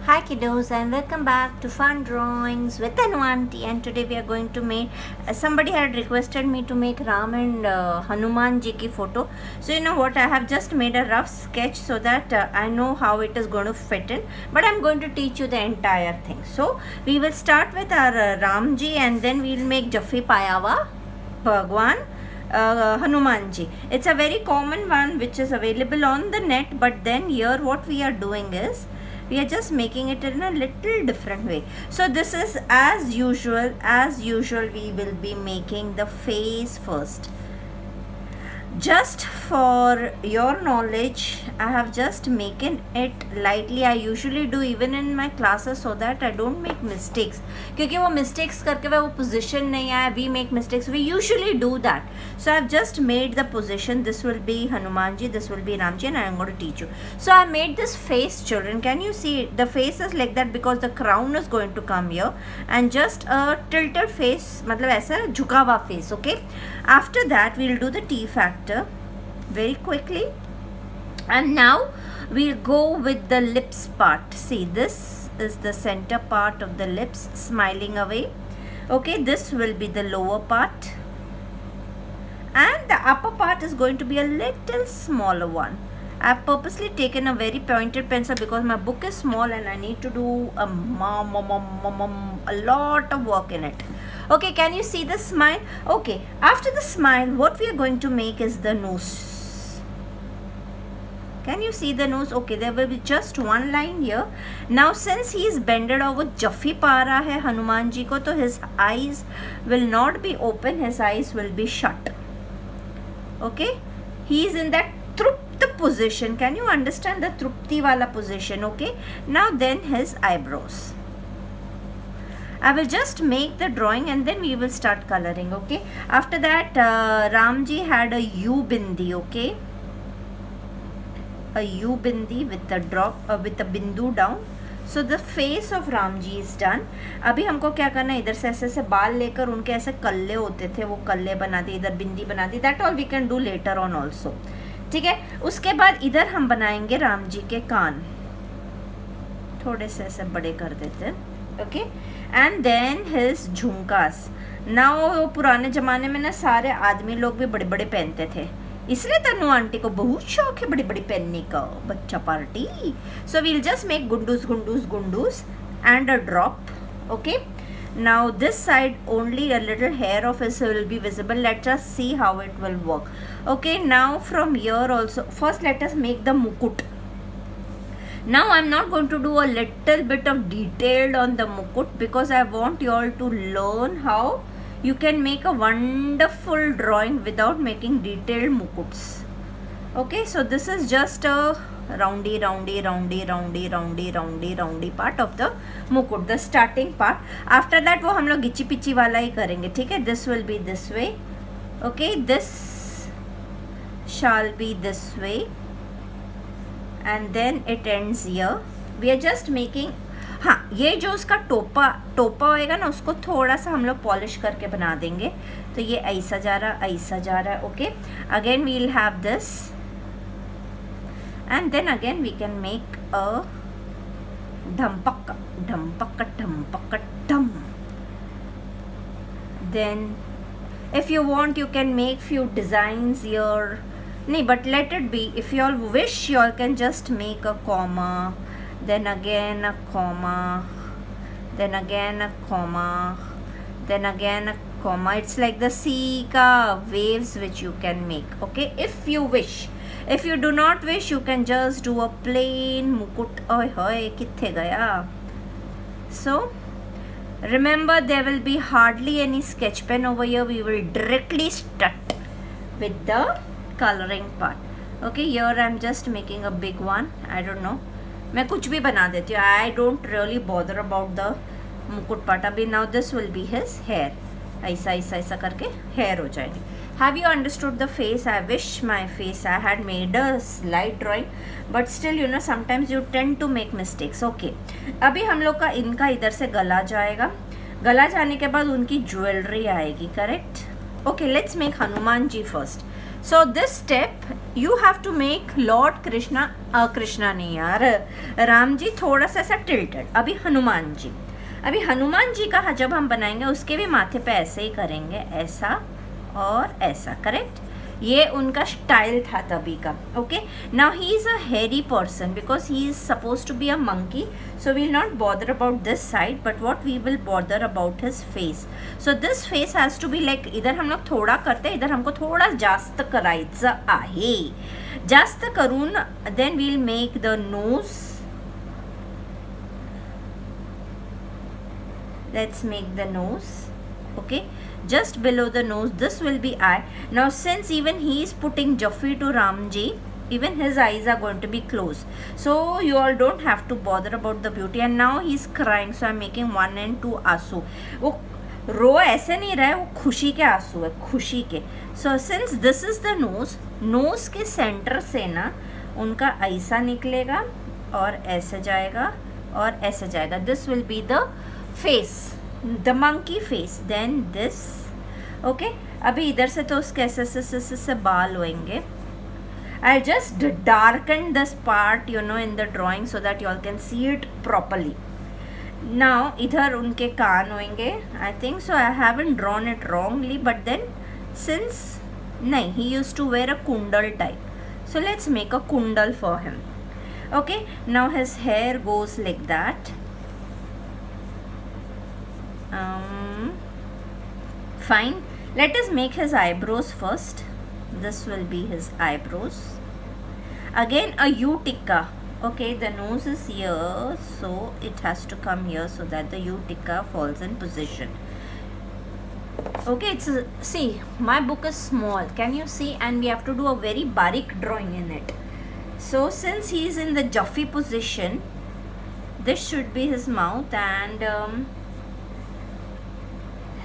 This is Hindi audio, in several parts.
Hi kiddos and welcome back to Fun Drawings with Anu Aunty, and today we are going to make somebody had requested me to make Ram and Hanuman ji ki photo. So you know what, I have just made a rough sketch so that I know how it is going to fit in, but I'm going to teach you the entire thing. So we will start with our Ram ji and then we will make Jaffi Payawa Bhagwan Hanuman ji. It's a very common one which is available on the net, but then here what we are doing is we are just making it in a little different way. So this is as usual we will be making the face first. Just for your knowledge, I have just making it lightly. I usually do even in my classes so that I don't make mistakes. क्योंकि वो mistakes करके वो position नहीं आया, we make mistakes. We usually do that. So I've just made the position. This will be Hanumanji, this will be Ramji, and I'm going to teach you. So I made this face, children. Can you see it? The face is like that because the crown is going to come here, and just a tilted face, मतलब ऐसा झुका हुआ face. Okay. After that, we'll do the T factor very quickly, and now we'll go with the lips part. See, this is the center part of the lips smiling away. Okay, this will be the lower part, and the upper part is going to be a little smaller one. I've purposely taken a very pointed pencil because my book is small and I need to do a lot of work in it. Okay, can you see the smile? Okay, after the smile, what we are going to make is the nose. Can you see the nose? Okay, there will be just one line here. Now, since he is bended over, Jaffi para hai Hanuman ji ko, to his eyes will not be open, his eyes will be shut. Okay, he is in that Trupta position. Can you understand the Trupti wala position? Okay, now then his eyebrows. I will just make the drawing and then we will start coloring. Okay, after that Ramji had a U bindi. Okay, a U bindi with a drop with a bindu down. So the face of Ramji is done. अभी हमको क्या करना है, इधर से ऐसे ऐसे बाल लेकर उनके ऐसे कल्ले होते थे, वो कल्ले बना दी, इधर बिंदी बना दी. That all we can do later on also. ठीक है, उसके बाद इधर हम बनाएंगे राम जी के कान, थोड़े से ऐसे बड़े कर देते हैं. Okay, and then his jhumkas. Now पुराने ज़माने में ना सारे आदमी लोग भी बड़े बड़े पहनते थे, इसलिए तनु आंटी को बहुत शौक है बड़ी बड़ी पहनने का, बच्चा party. So we'll just make गुंडूस गुंडूस गुंडूस and a drop. Okay, now this side only a little hair of his will be visible. Let's just see how it will work. Okay, now from here also, first let us make the mukut. Now I'm not going to do a little bit of detailed on the mukut because I want you all to learn how you can make a wonderful drawing without making detailed mukuts. Okay, so this is just a roundy part of the mukut, the starting part. After that वो हम लोग गिची पिची वाला ही करेंगे. ठीक है, this will be this way. Okay, this shall be this way, and then it ends here. We are just making, हाँ, ये जो उसका टोपा होएगा ना, उसको थोड़ा सा हम लोग पॉलिश करके बना देंगे. तो ये ऐसा जा रहा है. Okay, again we will have this, and then again we can make a dhampakka dhum. Then if you want you can make few designs here. No, but let it be. If you all wish, you all can just make a comma, then again a comma, then again a comma, then again a comma. It's like the sea ka waves which you can make. Okay, if you wish. If you do not wish, you can just do a plain mukut. Oy hoy, kithe gaya. So remember, there will be hardly any sketch pen over here. We will directly start with the coloring part. Okay, here I'm just making a big one. I don't know, मैं कुछ भी बना देती हूँ. I don't really bother about the mukut part. अभी now this will be his hair. ऐसा करके hair हो जाएगी. Have you understood the face? I wish my face I had made a slight drawing, but still you know sometimes you tend to make mistakes. Okay, अभी हम लोग का इनका इधर से गला जाएगा. गला जाने के बाद उनकी ज्वेलरी आएगी. Correct. Okay, let's make Hanuman ji first. So this step you have to make Lord Krishna, Krishna नहीं यार, राम जी थोड़ा सा ऐसा tilted. अभी हनुमान जी का जब हम बनाएंगे उसके भी माथे पे ऐसे ही करेंगे, ऐसा और ऐसा, करेक्ट. ये उनका स्टाइल था तभी का. Okay, now he is a hairy person because he is suppose to be a monkey, so we will not bother about this side, but what we will bother about his face. So this face has to be like, इधर हम लोग थोडा करते, इधर हमको थोडा जास्त करायचं आहे. जास्त करून then we'll make the nose. Let's make the nose. Okay, just below the nose this will be eye. Now since even he is putting Jaffi to Ramji, even his eyes are going to be closed, so you all don't have to bother about the beauty. And now he is crying, so I'm making 1 and 2 आंसू. वो रो ऐसे नहीं रहा है, वो खुशी के आंसू है, खुशी के. So since this is the nose, nose के सेंटर से ना उनका ऐसा निकलेगा और ऐसे जाएगा और ऐसे जाएगा. This will be the face, the monkey face. Then this. Okay, अभी इधर से तो उसके ऐसे बाल होंगे. I'll just darken this part, you know, in the drawing so that you all can see it properly. Now इधर उनके कान होंगे. I think so. I haven't drawn it wrongly, but then since नहीं, he used to wear a kundal type, so let's make a kundal for him. Okay, now his hair goes like that. Fine, let us make his eyebrows first. This will be his eyebrows. Again a U-tikka. Okay, the nose is here, so it has to come here so that the U-tikka falls in position. Okay, see, my book is small, can you see, and we have to do a very barik drawing in it. So since he is in the Jaffi position, this should be his mouth, and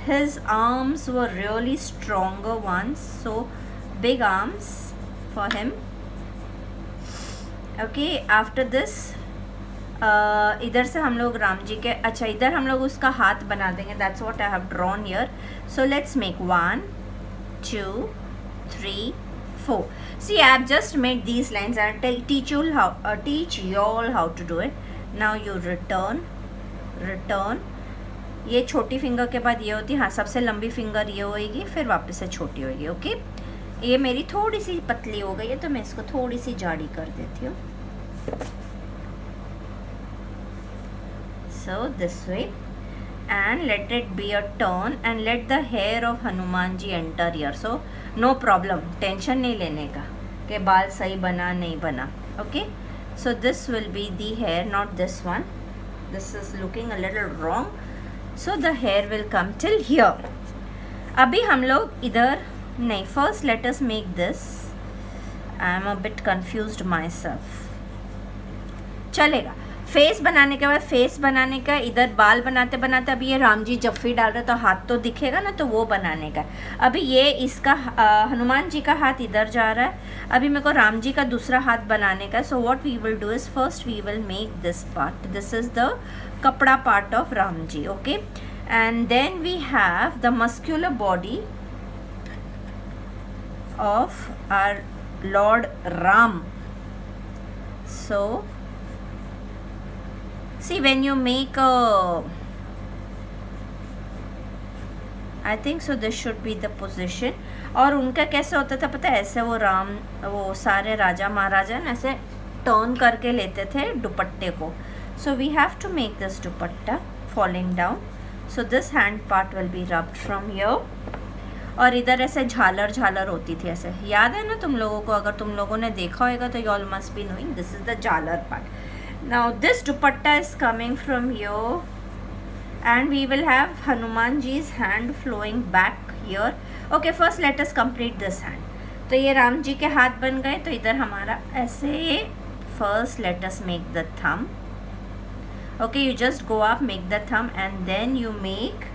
his arms were really stronger ones, so big arms for him. Okay, after this इधर से हम लोग राम जी के, अच्छा इधर हम लोग उसका हाथ बना देंगे. That's what I have drawn here. So let's make 1, 2, 3, 4. See, I have just made these lines. I'll teach you all how to do it. Now you return. ये छोटी फिंगर के बाद ये होती है, हाँ सबसे लंबी फिंगर ये होएगी, फिर वापस से छोटी होएगी. ओके, ये मेरी थोड़ी सी पतली हो गई है तो मैं इसको थोड़ी सी जाड़ी कर देती हूँ. So this way, and let it be a turn, and let the hair of Hanuman ji enter here. So no problem, tension नहीं लेने का कि बाल सही बना नहीं बना. Okay, so this will be the hair, not this one. This is looking a little wrong. So the hair will come till here. अभी हम लोग इधर नहीं, first let us make this. I am a bit confused myself. चलेगा. फेस बनाने के बाद, फेस बनाने का इधर बाल बनाते बनाते अभी ये राम जी जफ्फी डाल रहे तो हाथ तो दिखेगा ना, तो वो बनाने का. अभी ये इसका हनुमान जी का हाथ इधर जा रहा है, अभी मेरे को राम जी का दूसरा हाथ बनाने का. So what we will do is first we will make this part. This is the कपड़ा part of Ram ji. Okay, and then we have the muscular body of our lord Ram. So see, when you make a, I think so this should be the position. और उनका कैसे होता था पता है, ऐसे वो राम, वो सारे राजा महाराजा ना ऐसे टर्न करके लेते थे दुपट्टे को. So we have to make this dupatta falling down. So this hand part will be rubbed from here. और इधर ऐसे झालर झालर होती थी ऐसे, याद है ना तुम लोगों को? अगर तुम लोगों ने देखा होगा तो you all must be knowing this is the झालर part. Now this dupatta is coming from here, and we will have Hanuman ji's hand flowing back here. Okay, first let us complete this hand. तो ये राम जी के हाथ बन गए, तो इधर हमारा ऐसे. First let us make the thumb. Okay, you just go up, make the thumb, and then you make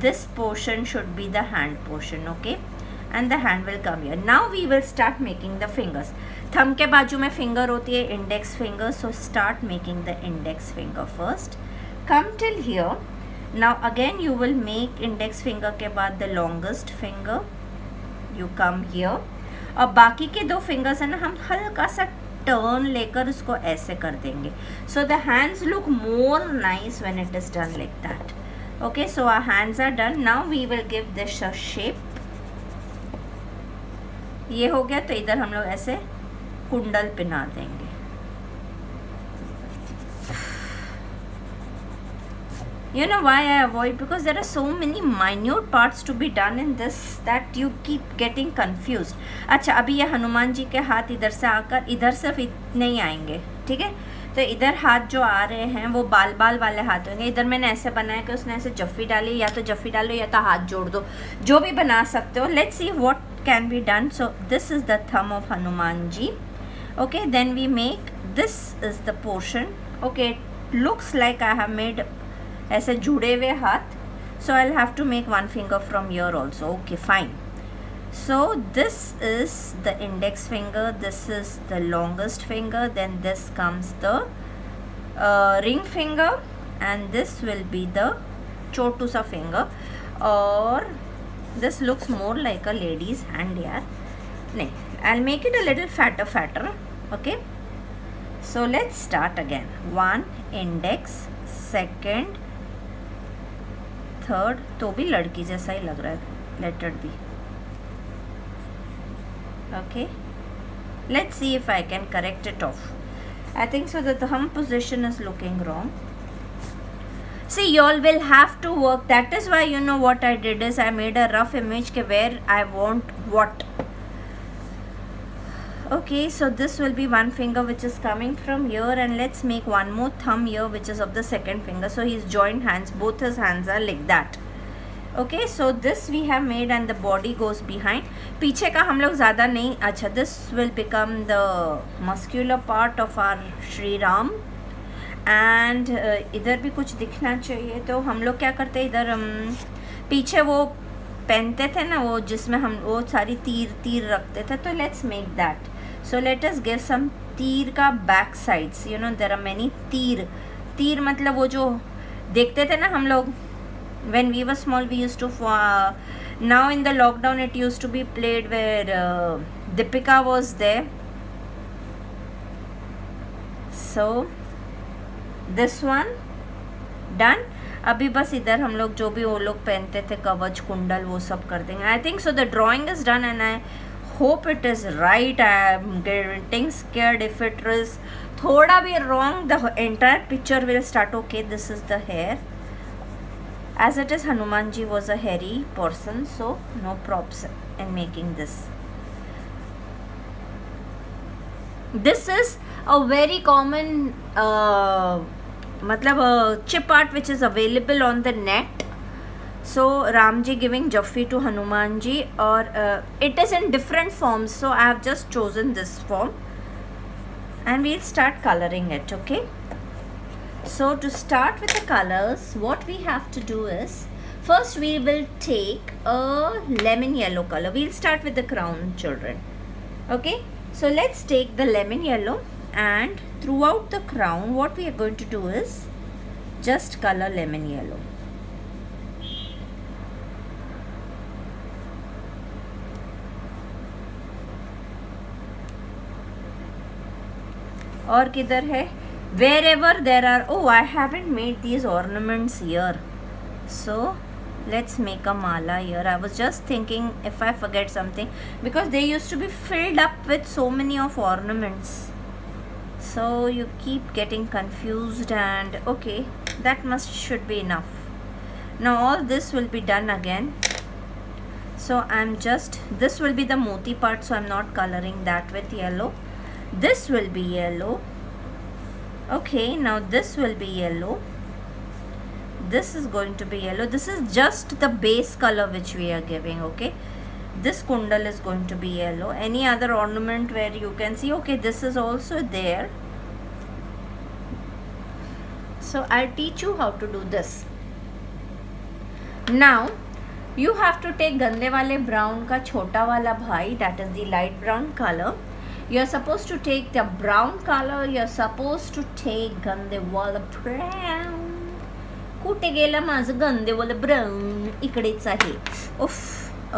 this portion should be the hand portion. Okay, and the hand will come here. Now we will start making the fingers. थम के बाजू में फिंगर होती है index finger. So start making the index finger first. Come till here. Now again you will make index finger के बाद the longest finger. you come here. और बाकी के 2 फिंगर्स है ना, हम हल्का सा टर्न लेकर उसको ऐसे कर देंगे. So the hands look more nice when it is done like that. Okay, so our hands are done. Now we will give this a shape. ये हो गया, तो इधर हम लोग ऐसे कुंडल पिना देंगे. You know why I avoid? Because there are so many minute parts to be done in this that you keep getting confused. अच्छा, अभी ये हनुमान जी के हाथ इधर से आकर इधर सिर्फ इतने ही आएंगे, ठीक है. तो इधर हाथ जो आ रहे हैं वो बाल बाल वाले हाथ होंगे. इधर मैंने ऐसे बनाया कि उसने ऐसे जफ्फी डाली, या तो जफ्फी डालो या तो हाथ जोड़ दो, जो भी बना सकते हो. Let's see what can be done. So this is the thumb of Hanuman ji. Okay, then we make this is the portion. Okay, looks like I have made ऐसे जुड़े हुए हाथ. So I have to make 1 finger from your also. Okay, fine. So this is the index finger, this is the longest finger, then this comes the ring finger, and this will be the chotu sa finger, or this looks more like a lady's hand here. No, I'll make it a little fatter. Okay, so let's start again. 1 index, second, third. तो भी लड़की जैसा ही लग रहा है. Let it be. Okay, let's see if I can correct it off. I think so the thumb position is looking wrong. See, y'all will have to work. That is why, you know what I did is I made a rough image ke where I want what. Okay, so this will be 1 finger which is coming from here, and let's make 1 more thumb here which is of the second finger. So he's joined hands, both his hands are like that. Okay, so this we have made and the body goes behind. पीछे का हम लोग ज़्यादा नहीं. अच्छा, this will become the muscular part of our Shri Ram. And इधर भी कुछ दिखना चाहिए, तो हम लोग क्या करते हैं, इधर पीछे वो पहनते थे ना, वो जिसमें हम वो सारी तीर रखते थे. तो let's make that. So let us give some तीर का back sides. You know there are many तीर मतलब वो जो देखते थे ना हम लोग when we were small. We used to now in the lockdown it used to be played where Deepika was there. So this one done. अभी बस इधर हम लोग जो भी वो लोग पहनते थे कवच कुंडल वो सब कर देंगे. I think so the drawing is done and I hope it is right. I am getting scared if it is थोड़ा भी wrong, the entire picture will start. Okay, this is the hair. As it is, Hanuman ji was a hairy person, so no props in making this. This is a very common chip art which is available on the net. So Ram ji giving jaffi to Hanuman ji, or it is in different forms, so I have just chosen this form and we'll start coloring it. Okay, so to start with the colors, what we have to do is first we will take a lemon yellow color. We'll start with the crown, children. Okay, so let's take the lemon yellow, and throughout the crown what we are going to do is just color lemon yellow. और किधर है? Wherever there are, oh, I haven't made these ornaments here, so let's make a mala here. I was just thinking if I forget something, because they used to be filled up with so many of ornaments, so you keep getting confused. And okay, that should be enough. Now all this will be done again. So this will be the moti part, so I'm not coloring that with yellow. This will be yellow. Okay, now this will be yellow. This is going to be yellow. This is just the base color which we are giving. Okay, this kundal is going to be yellow. Any other ornament where you can see, okay, this is also there. So I'll teach you how to do this. Now you have to take gande wale brown ka chota wala bhai, that is the light brown color. You're supposed to take the brown color. You're supposed to take gande wala brown. कुठे गेला माझं गंदे वाला brown? इकडेच आहे. Oof.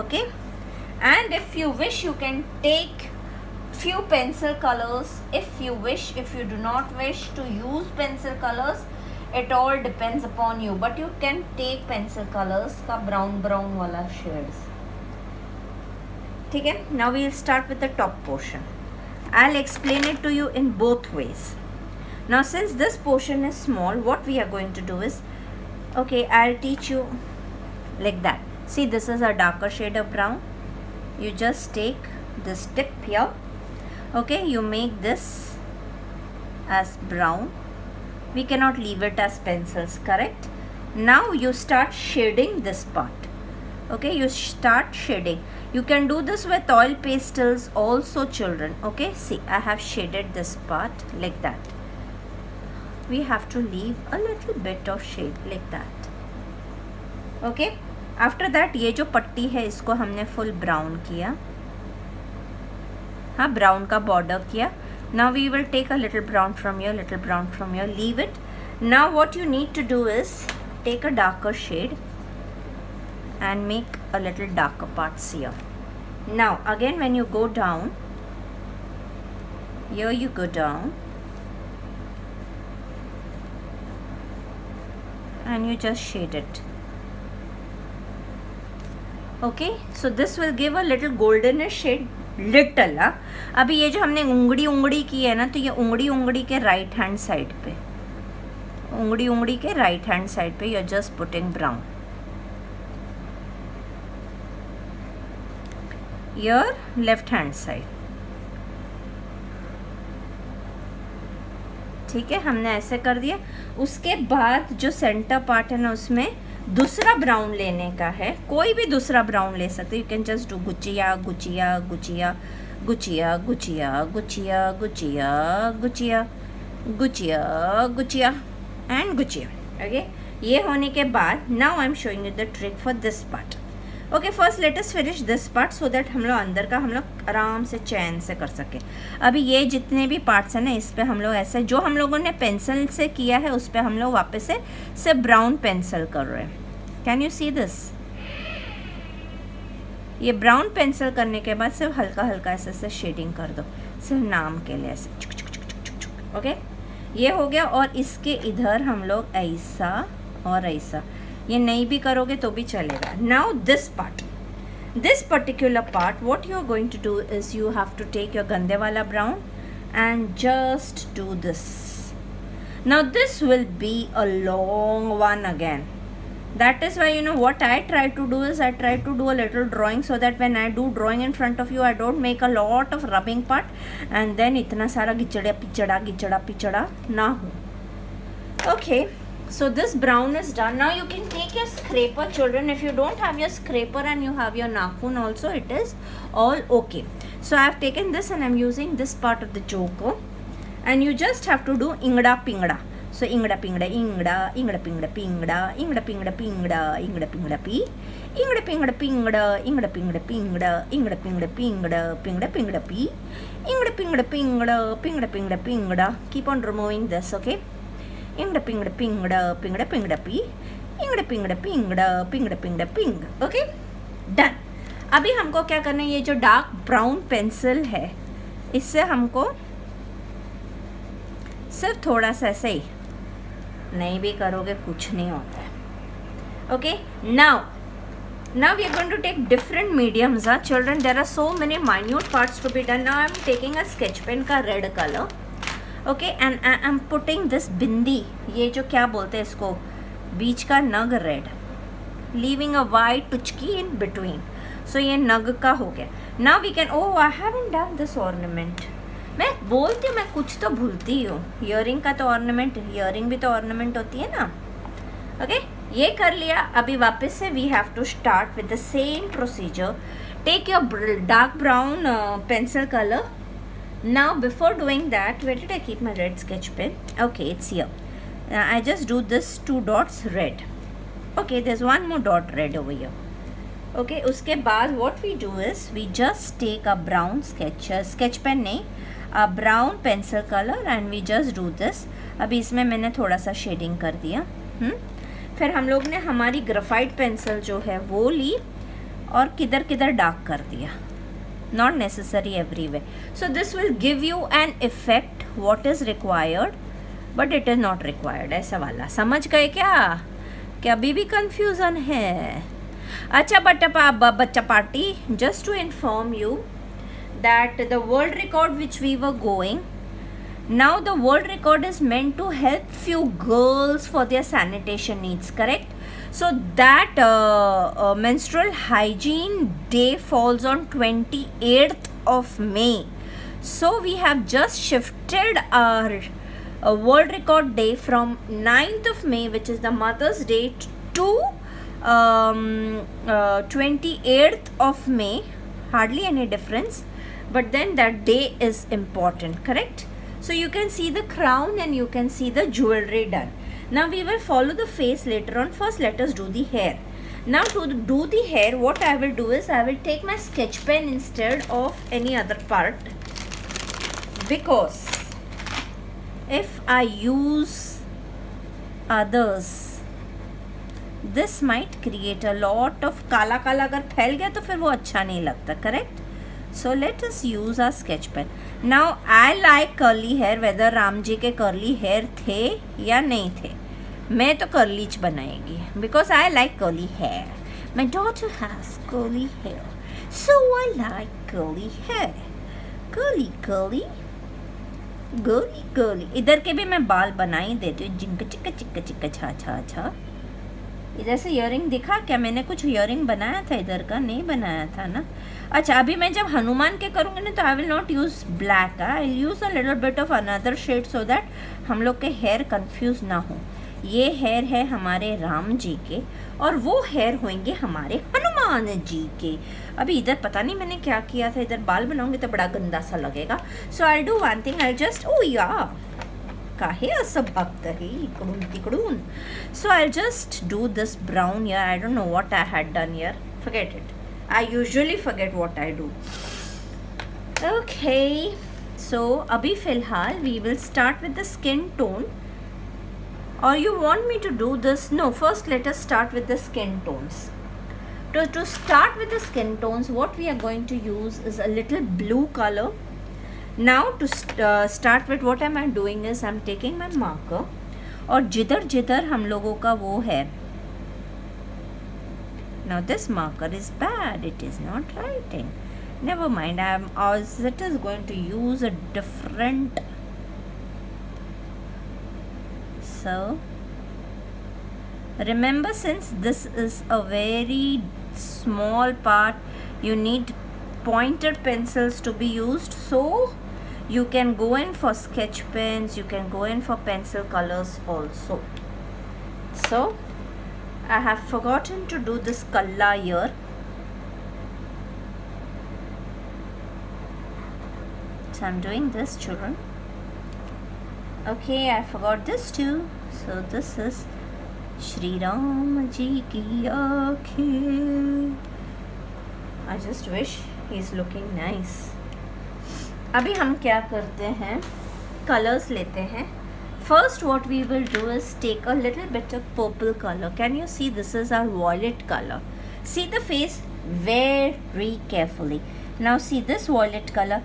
Okay. and if you wish you can take few pencil colors if you wish. If you do not wish to use pencil colors, it all depends upon you, but you can take pencil colors का brown वाला shades. ठीक है. Now we'll start with the top portion. I'll explain it to you in both ways. Now since this portion is small, what we are going to do is, okay, I'll teach you like that. See, this is a darker shade of brown. You just take this tip here, okay, you make this as brown. We cannot leave it as pencils, correct? Now you start shading this part, okay, you start shading. You can do this with oil pastels also, children, okay. See, I have shaded this part like that. We have to leave a little bit of shade like that, okay. After that ये जो पट्टी है इसको हमने फुल ब्राउन किया, हाँ, ब्राउन का बॉर्डर किया. Now we will take a little brown from your, little brown from your, leave it. Now what you need to do is take a darker shade and make a little darker parts here. Now again when you go down, here you go down and you just shade it. Okay, so this will give a little goldenish shade, little. अभी ये जो हमने उंगली की है ना, तो ये उंगली के राइट हैंड साइड पे, उंगली के राइट हैंड साइड पे you are just putting brown. Your left hand side, ठीक है, हमने ऐसे कर दिया. उसके बाद जो सेंटर पार्ट है ना, उसमें दूसरा ब्राउन लेने का है, कोई भी दूसरा ब्राउन ले सकते. You can just do Guchiya Guchiya Guchiya Guchiya Guchiya Guchiya Guchiya Guchiya Guchiya Guchiya and Guchiya. Okay, ये होने के बाद now I am showing you the trick for this part. Okay, first let us finish this part so that हम लोग अंदर का हम लोग आराम से चैन से कर सके. अभी ये जितने भी पार्ट्स हैं ना, इस पे हम लोग ऐसे जो हम लोगों ने पेंसिल से किया है उस पे हम लोग वापस से सिर्फ ब्राउन पेंसिल कर रहे हैं. Can you see this? ये ब्राउन पेंसिल करने के बाद सिर्फ हल्का हल्का ऐसे से शेडिंग कर दो, सिर्फ नाम के लिए ऐसे. ओके, ये हो गया. और इसके इधर हम लोग ऐसा और ऐसा, ये नहीं भी करोगे तो भी चलेगा. Now this part, this particular part, what you are going to do is you have to take your gande wala brown and just do this. Now this will be a long one again. That is why, you know what I try to do is I try to do a little drawing so that when I do drawing in front of you, I don't make a lot of rubbing part and then इतना सारा गिचड़ा पिचड़ा ना हो. Okay, so this brown is done. Now you can take your scraper, children. If you don't have your scraper and you have your nakhun also, it is all okay. So I have taken this and I am using this part of the choco, and you just have to do ingda pingda. So ingda pingda ingda, ingda pingda pingda, ingda pingda pingda, ingda pingda pi, ingda pingda pingda, ingda pingda pingda, ingda pingda pingda, pingda pingda pi, ingda pingda pingda, pingda pingda pingda. Keep on removing this, okay? Ingda pingda pingda, pingda pingda pi, ingda pingda pingda, pingda pingda ping. Okay, done. अभी हमको क्या करना है, ये जो डार्क ब्राउन पेंसिल है इससे हमको सिर्फ थोड़ा सा ऐसे ही, नहीं भी करोगे कुछ नहीं होता है. Okay, now we are going to take different mediums. Children, there are so many minute parts to be done. Now I am taking a sketch pen का red color, okay, and I am putting this bindi, ये जो क्या बोलते हैं इसको, बीच का नग red, leaving a white tuchki in between. So ये नग का हो गया. Now we can, oh I haven't done this ornament. मैं बोलती हूँ, मैं कुछ तो भूलती हूँ. ईयरिंग का तो ऑर्नामेंट, ईयरिंग भी तो ऑर्नामेंट होती है ना. ओके, ये कर लिया. अभी वापस से we have to start with the same procedure. Take your dark brown pencil colour. Now before doing that, where did I keep my red sketch pen? Okay, it's here. I just do this 2 dots red. Okay, there is 1 more dot red over here. Okay, उसके बाद what we do is we just take a brown sketch pen नहीं, a brown pencil color and we just do this. अभी इसमें मैंने थोड़ा सा शेडिंग कर दिया. फिर हम लोग ने हमारी ग्राफाइट पेंसिल जो है वो ली और किधर किधर डार्क कर दिया, not necessary everywhere. So this will give you an effect what is required but it is not required, ऐसा वाला समझ गए क्या अभी भी confusion है? अच्छा बच्चा party, just to inform you that the world record which we were going, now the world record is meant to help few girls for their sanitation needs, correct? So that menstrual hygiene day falls on 28th of May. So we have just shifted our world record day from 9th of May, which is the Mother's Day, to 28th of May. Hardly any difference, but then that day is important, correct? So you can see the crown and you can see the jewelry done. Now we will follow the face later on. First let us do the hair. Now to do the hair, what I will do is I will take my sketch pen instead of any other part, because if I use others, this might create a lot of काला काला अगर फैल गया तो फिर वो अच्छा नहीं लगता, correct? So let us use our sketch pen. Now I like curly hair, whether Ram ji के curly hair थे या नहीं थे, मैं तो curly बनाएगी because I like curly hair. My daughter has curly hair, so I like curly hair. Curly curly girly girly. इधर के भी मैं बाल बना ही देती हूँ, जिंक चिक्का चिक्का चिक्का छा छा छा. इधर से इयरिंग दिखा क्या? मैंने कुछ इयरिंग बनाया था इधर का? नहीं बनाया था ना. अच्छा, अभी मैं जब हनुमान के करूँगी ना तो I will not use black, I will use a little bit of another shade so that हम लोग के हेयर कंफ्यूज ना हो. ये हेयर है हमारे राम जी के और वो हेयर होंगे हमारे हनुमान जी के. अभी इधर पता नहीं मैंने क्या किया था, इधर बाल बनाऊंगी तो बड़ा गंदा सा लगेगा. So I do one thing, I just काहे असं बघतंय इकडून तिकडून. So I just do this brown here. I don't know what I had done here, forget it. I usually forget what I do. Okay, so अभी फिलहाल we will start with the skin tone. Or you want me to do this? No, first let us start with the skin tones. To start with the skin tones, what we are going to use is a little blue color. Now to start with, what am I doing is I'm taking my marker और जिधर जिधर हम लोगों का वो है. Now this marker is bad, it is not writing. Never mind, it is going to use a different. So remember, since this is a very small part, you need pointed pencils to be used. So you can go in for sketch pens, you can go in for pencil colors also. So I have forgotten to do this kalla here. So I'm doing this, children. Okay, I forgot this too. So this is Shri Ram Ji ki aankhein. I just wish he's looking nice. अभी हम क्या करते हैं, colors लेते हैं. First what we will do is take a little bit of purple color. Can you see this is our violet color? See the face very carefully. Now see this violet color.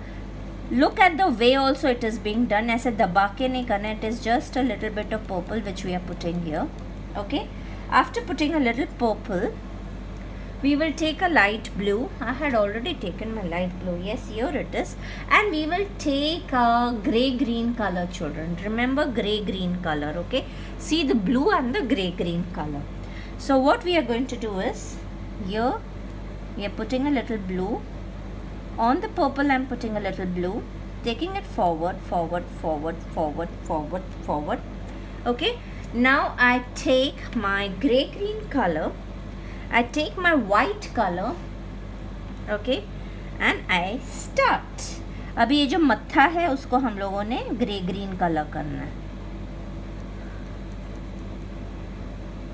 Look at the way also it is being done. ऐसे दबा के नहीं करना. It is just a little bit of purple which we are putting here. Okay. After putting a little purple, we will take a light blue. I had already taken my light blue. Yes, here it is. And we will take a grey green color, children. Remember grey green color, okay? See the blue and the grey green color. So what we are going to do is, here we are putting a little blue. On the purple I am putting a little blue. Taking it forward, forward, forward, forward, forward, forward. Okay? Now I take my grey green color. I take my white color, okay, and I start. अभी ये जो मत्था है उसको हम लोगों ने ग्रे ग्रीन कलर करना है.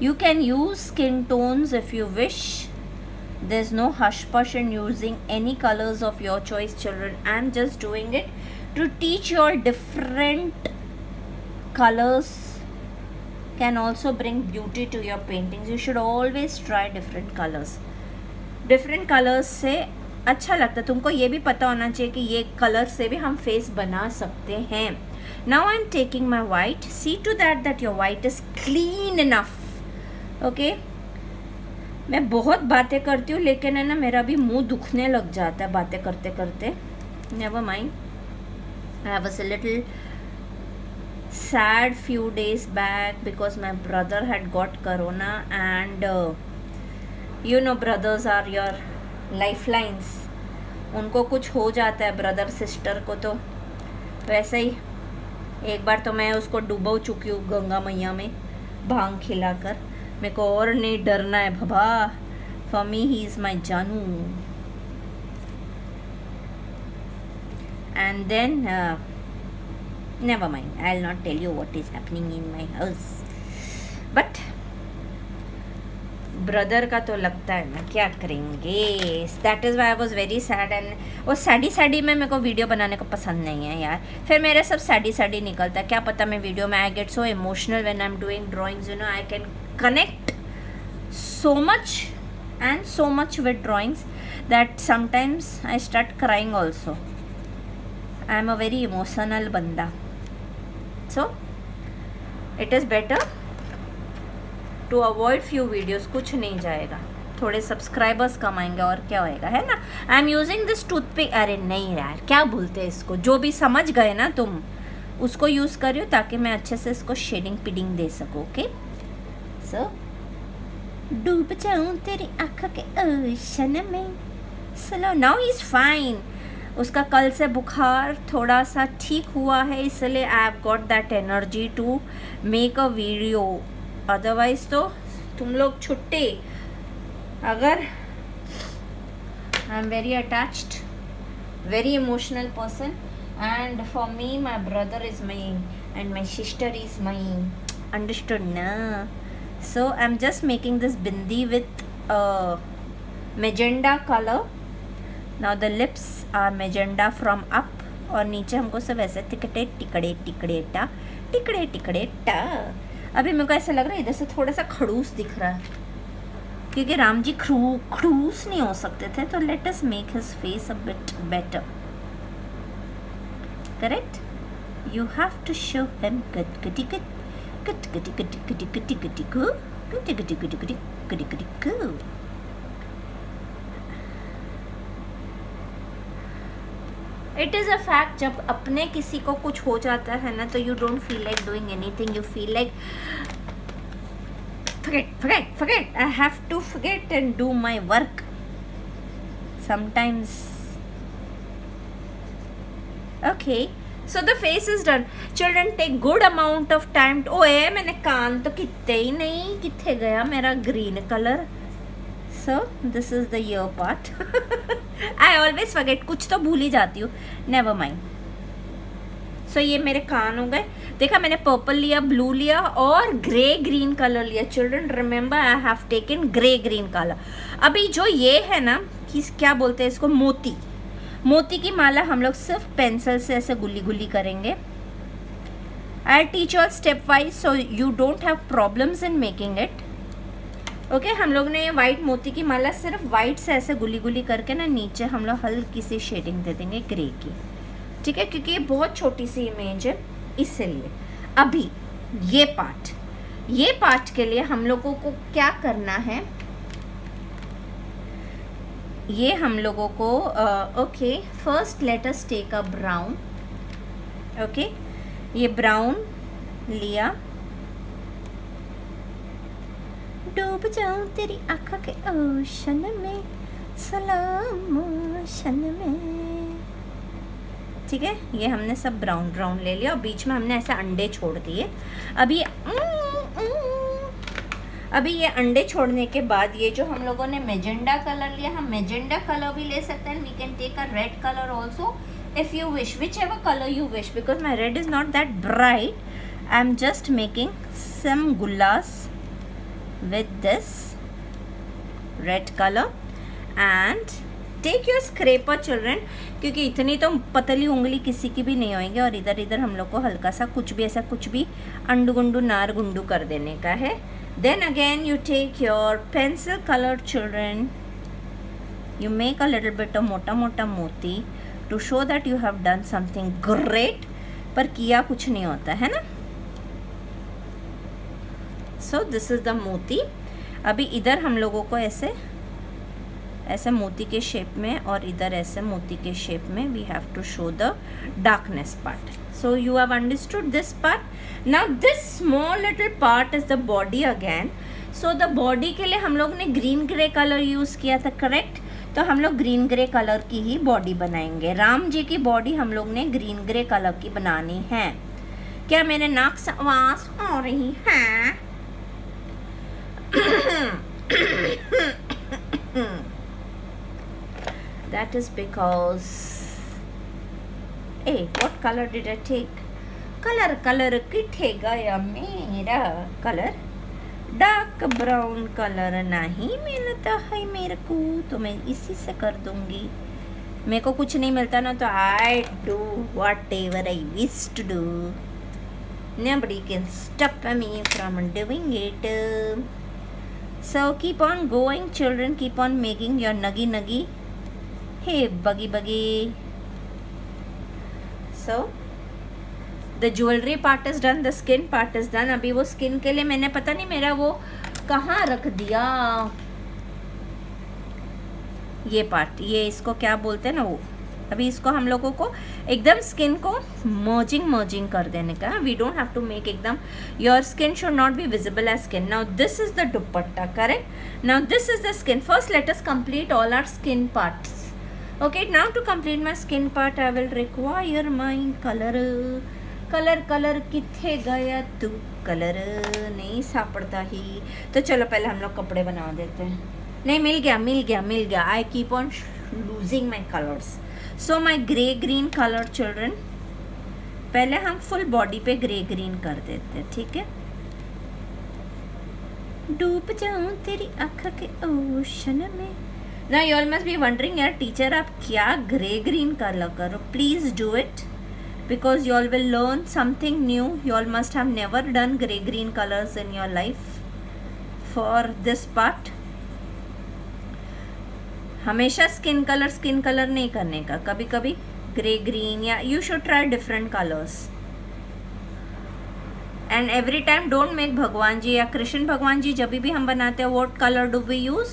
You can use skin tones if you wish. There's no hush push in using any colors of your choice, children. I'm just doing it to teach you all different colors can also bring beauty to your paintings. You should always try different colors. Different colours से अच्छा लगता है। तुमको ये भी पता होना चाहिए कि ये कलर से भी हम फेस बना सकते हैं। Now I am taking my white, see to that your white is clean enough. Okay, मैं बहुत बातें करती हूँ लेकिन है ना मेरा भी मुंह दुखने लग जाता है बातें करते करते। Never mind, I was a little sad few days back because my brother had got corona and you know brothers are your lifelines। उनको कुछ हो जाता है ब्रदर सिस्टर को तो वैसे ही एक बार तो मैं उसको डुबो चुकी हूँ गंगा मैया में भांग खिलाकर। मेरे को और नहीं डरना है बाबा, for me he is my जानू। And then never mind, I'll not tell you what is happening in my house, but brother का तो लगता है ना क्या करेंगे। That is why I was very sad. And वो सैडी में मेरे को वीडियो बनाने को पसंद नहीं है यार, फिर मेरे सब सैडी निकलता है। क्या पता मैं वीडियो में I get so emotional when I am doing drawings, you know I can connect so much with drawings that sometimes I start crying also. I am a very emotional banda, so it is better to avoid few videos। कुछ नहीं जाएगा, थोड़े सब्सक्राइबर्स कमाएंगे और क्या होएगा, है ना। I am using this toothpick. अरे नहीं यार, क्या बोलते हैं इसको, जो भी समझ गए ना तुम उसको यूज़ करियो ताकि मैं अच्छे से इसको शेडिंग पिडिंग दे सकूँ। ओके, सो डूब जाऊं तेरी आँख के ओशन में slow. Now he is fine. उसका कल से बुखार थोड़ा सा ठीक हुआ है, इसलिए I have got that energy to make a video. Otherwise तो तुम लोग छुट्टी। अगर I am very attached, very emotional person, and for me my brother is my and my sister is my, understood ना। So I'm just making this bindi with magenta color. Now the lips are magenta from up, और नीचे हमको सब ऐसे टिकड़े टा। अभी मेरे को ऐसा लग रहा है इधर से थोड़ा सा खड़ूस दिख रहा है क्योंकि राम जी खड़ूस नहीं हो सकते थे, तो let us make his face a bit better, correct? You have to show him good. It is a fact, जब अपने किसी को कुछ हो जाता है ना तो you don't feel like doing anything, you feel like forget, I have to forget and do my work sometimes. Okay, so the face is done. Children, take good amount of time to, ओए मैंने कान तो कितने ही नहीं, कितने गया मेरा green colour. So this is the ear part. I always forget, कुछ तो भूल ही जाती हूँ, never mind. So ये मेरे कान हो गए। देखा, मैंने पर्पल लिया, ब्लू लिया और ग्रे ग्रीन कलर लिया। Children remember, I have taken grey green colour. अभी जो ये है ना, कि क्या बोलते हैं इसको, मोती की माला हम लोग सिर्फ पेंसिल से ऐसे गुल्ली करेंगे। I teach you step wise so you don't have problems in making it. Okay, हम लोग ने ये वाइट मोती की माला सिर्फ वाइट से ऐसे गुल्ली करके ना नीचे हम लोग हल्की सी शेडिंग दे देंगे ग्रे की, ठीक है, क्योंकि ये बहुत छोटी सी इमेज है इसलिए। अभी ये पार्ट के लिए हम लोगों को क्या करना है, ये हम लोगों को okay, first let us take a brown. Okay, ये ब्राउन लिया, डूब जाऊं तेरी आँखों के ओशन में, सलाम ओशन में, ठीक है। ये हमने सब ब्राउन ले लिया और बीच में हमने ऐसे अंडे छोड़ दिए। अभी ये अंडे छोड़ने के बाद ये जो हम लोगों ने मेजेंडा कलर लिया, हम मेजेंडा कलर भी ले सकते हैं। We can take a red colour also if you wish, whichever colour you wish, because my red is not that bright. I am just making some गुल्लास with this red color and take your scraper children, क्योंकि इतनी तो पतली उंगली किसी की भी नहीं होएगी और इधर हम लोग को हल्का सा कुछ भी अंडू गुंडू नार गुंडू कर देने का है। Then again you take your pencil color children You make a little bit of मोटा मोटा मोती to show that you have done something great, पर किया कुछ नहीं होता है ना. So this is the मोती. अभी इधर हम लोगों को ऐसे ऐसे मोती के शेप में और इधर ऐसे मोती के शेप में we have to show the darkness part. So you have understood this part. Now this small little part is the body again. So the body के लिए हम लोग ने ग्रीन ग्रे कलर यूज़ किया था, करेक्ट. तो हम लोग ग्रीन ग्रे कलर की ही बॉडी बनाएंगे. राम जी की बॉडी हम लोग ने ग्रीन ग्रे कलर की बनानी है. क्या मेरे नाक से आवाज आ रही है? That is because, hey, what color did I take? Color किथे गया मेरा कलर? डार्क ब्राउन कलर नहीं मिलता है मेरे को, तो मैं इसी से कर दूंगी. मेरे को कुछ नहीं मिलता ना, तो I do whatever I wish to do. Nobody can stop me from doing it. So keep on going, children. Keep on making your nuggy. Hey, buggy. So the jewelry part is done, the skin part is done. अभी वो skin के लिए मैंने पता नहीं मेरा वो कहाँ रख दिया. ये पार्ट, ये इसको क्या बोलते हैं ना वो. अभी इसको हम लोगों को एकदम स्किन को मर्जिंग कर देने का. We don't have to make एकदम, your skin should not be visible as skin. Now this is the dupatta, correct. Now this is the skin. First let us complete all our skin parts. Okay, now to complete my skin part I will require my color किथे गया तू, कलर नहीं सापड़ता ही. तो चलो पहले हम लोग कपड़े बना देते हैं. नहीं, मिल गया. I keep on losing my colors. So my grey green color, children, पहले हम फुल बॉडी पे ग्रे ग्रीन कर देते हैं, ठीक है. डूब जाऊं तेरी आँख के ओशन में. Now you all must be wondering, यार टीचर आप क्या ग्रे ग्रीन कलर करो. Please do it because you all will learn something new. You all must have never done grey green colors in your life. For this part हमेशा स्किन कलर नहीं करने का, कभी कभी ग्रे ग्रीन, या you should try different colors. And every time don't make भगवान जी या कृष्ण भगवान जी जब भी हम बनाते हैं, what color do we use?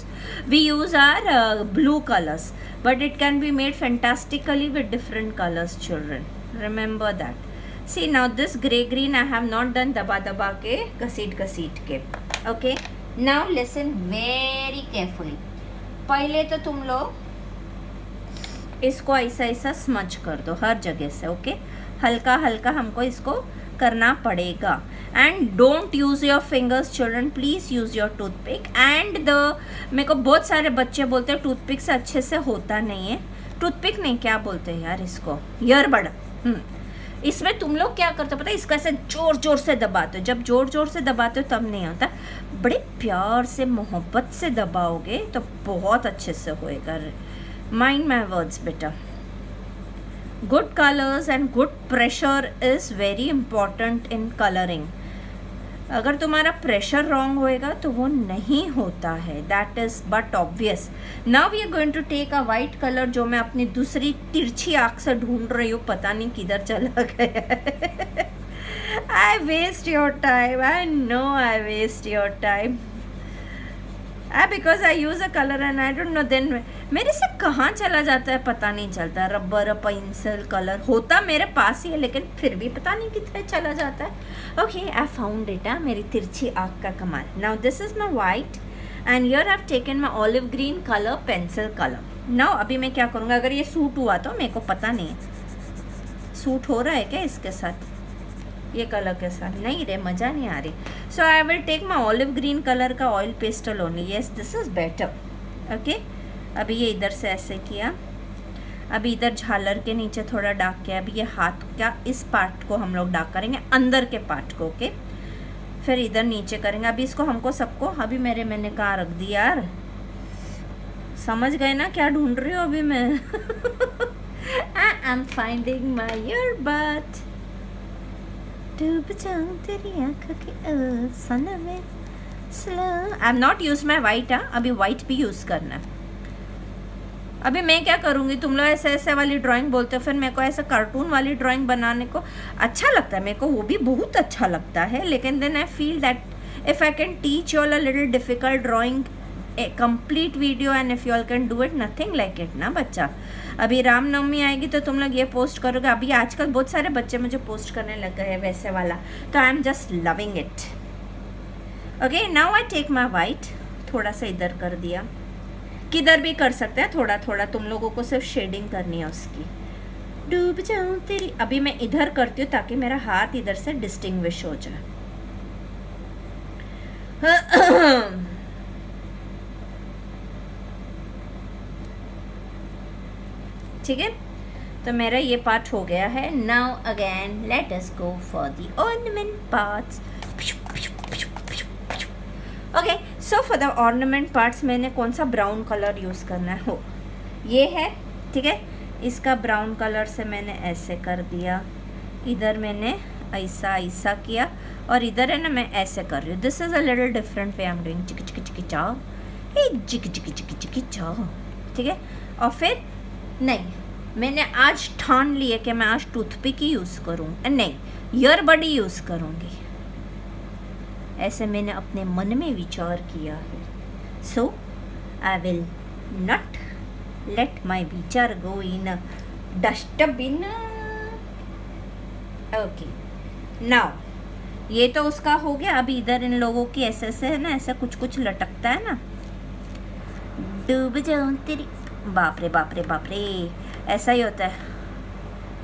We use our blue colors, but it can be made fantastically with different colors, children. Remember that. See now this grey green I have not done दबा के घसीट के. Okay, now listen very carefully. पहले तो तुम लोग इसको ऐसा स्मच कर दो हर जगह से. ओके, हल्का हमको इसको करना पड़ेगा. And don't use your fingers children, please use your toothpick. And मेरे को बहुत सारे बच्चे बोलते हैं टूथपिक से अच्छे से होता नहीं है. टूथपिक नहीं, क्या बोलते हैं यार इसको, ईयरबड. इसमें तुम लोग क्या करते हो पता है, इसका ऐसे जोर से दबाते हो. जब जोर से दबाते हो तब नहीं होता. बड़े प्यार से मोहब्बत से दबाओगे तो बहुत अच्छे से होएगा. माइंड माई वर्ड्स बेटा. Good colors and good pressure is very important in coloring. अगर तुम्हारा प्रेशर रॉन्ग होएगा तो वो नहीं होता है. That is but obvious. Now we are going to take a white colour जो मैं अपनी दूसरी तिरछी आँख से ढूंढ रही हूँ, पता नहीं किधर चला गया. I waste your time, I know I waste your time. Because I use a colour and I don't know then मेरे से कहाँ चला जाता है पता नहीं चलता. रबर, पेंसिल, कलर होता मेरे पास ही है लेकिन फिर भी पता नहीं कितने चला जाता है. Okay, I found it. मेरी तिरछी आँख का कमाल. Now this is my white and here I have taken my olive green colour, pencil colour. Now अभी मैं क्या करूँगा, अगर ये सूट हुआ तो मेरे को पता नहीं है सूट हो रहा है क्या इसके साथ, ये कलर के साथ. नहीं रे, मज़ा नहीं आ रही. So I will take my olive green colour का oil pastel only. Yes, this is better. Okay, अभी ये इधर से ऐसे किया. अभी इधर झालर के नीचे थोड़ा डार्क किया. अभी ये हाथ का इस पार्ट को हम लोग डार्क करेंगे, अंदर के पार्ट को. ओके, फिर इधर नीचे करेंगे. अभी इसको हमको सबको अभी मैंने कहाँ रख दिया यार, समझ गए ना क्या ढूंढ रही हूँ अभी मैं. I am finding my earbud. डूब जाऊं तेरी आँखों के ओसन में slow. I am not use my white. अभी वाइट भी यूज़ करना है. ओके, अभी इधर झालर के नीचे थोड़ा डार्क किया. अभी ये इधर से ऐसे किया. अभी इधर नीचे करेंगे. अभी इसको हमको सबको अभी मैं कहाँ रख दिया यार, समझ गए ना क्या ढूंढ रही हूँ अभी मैं. I am finding my earbud. डूब जाऊं तेरी आँखों के ओसन में स्लो. अभी मैं क्या करूँगी, तुम लोग ऐसे ऐसे वाली ड्राइंग बोलते हो, फिर मेरे को ऐसे कार्टून वाली ड्राइंग बनाने को अच्छा लगता है, मेरे को वो भी बहुत अच्छा लगता है, लेकिन then I feel that if I can teach you all a little difficult drawing a complete video and if you all can do it, nothing like it ना बच्चा। अभी रामनवमी आएगी तो तुम लोग ये पोस्ट करोगे, अभी आजकल बहुत सारे बच्चे मुझे पोस्ट करने लग गए हैं वैसे वाला, तो I am just loving it. Okay, now I take my white, थोड़ा सा इधर कर दिया, किधर भी कर सकते हैं थोड़ा थोड़ा, तुम लोगों को सिर्फ शेडिंग करनी है उसकी। डूब जाऊं तेरी, अभी मैं इधर करती हूँ ताकि मेरा हाथ इधर से डिस्टिंग्विश हो जाए। ठीक है, तो मेरा ये पार्ट हो गया है। Now again let us go for the ornament parts. Okay, so for the ornament parts मैंने कौन सा ब्राउन कलर यूज़ करना है, हो ये है, ठीक है। इसका ब्राउन कलर से मैंने ऐसे कर दिया, इधर मैंने ऐसा ऐसा किया, और इधर है ना मैं ऐसे कर रही हूँ। This is a little different way I am doing, चिकी चिकी चिकी चाओ, हे चिकी चिकी चिकी चिकी चाओ, ठीक है। और फिर नहीं, मैंने आज ठान लिया कि मैं आज टूथपिक ही यूज़ करूँ, नहीं ईयरबड ही यूज़ करूँगी, ऐसे मैंने अपने मन में विचार किया है। So I will not let my विचार go in dustbin. Okay, now ये तो उसका हो गया। अभी इधर इन लोगों की ऐसे ऐसे है ना, ऐसा कुछ कुछ लटकता है ना, डूब जाऊं तेरी, बाप रे बाप रे बाप रे, ऐसा ही होता है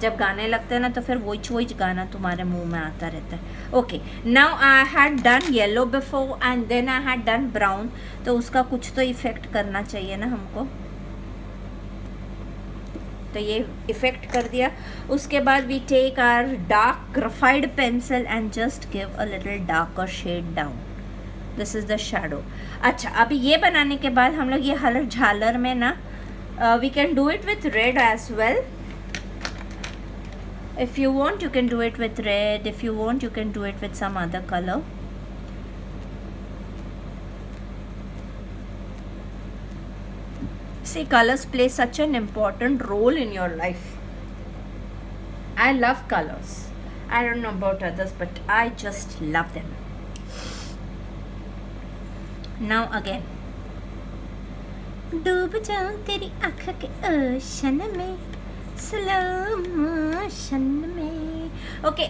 जब गाने लगते हैं ना, तो फिर वही गाना तुम्हारे मुंह में आता रहता है। Okay, now I had done yellow before and then I had done brown, तो उसका कुछ तो इफेक्ट करना चाहिए ना हमको, तो ये इफेक्ट कर दिया। उसके बाद we take our dark graphite pencil and just give a little darker shade down, this is the shadow. अच्छा, अभी ये बनाने के बाद हम लोग ये हलर झालर में ना, we can do it with red as well. If you want, you can do it with red. If you want, you can do it with some other color. See, colors play such an important role in your life. I love colors. I don't know about others, but I just love them. Now again. डूब जाऊं तेरी आँख के ओशन में, स्लो मोशन में। ओके,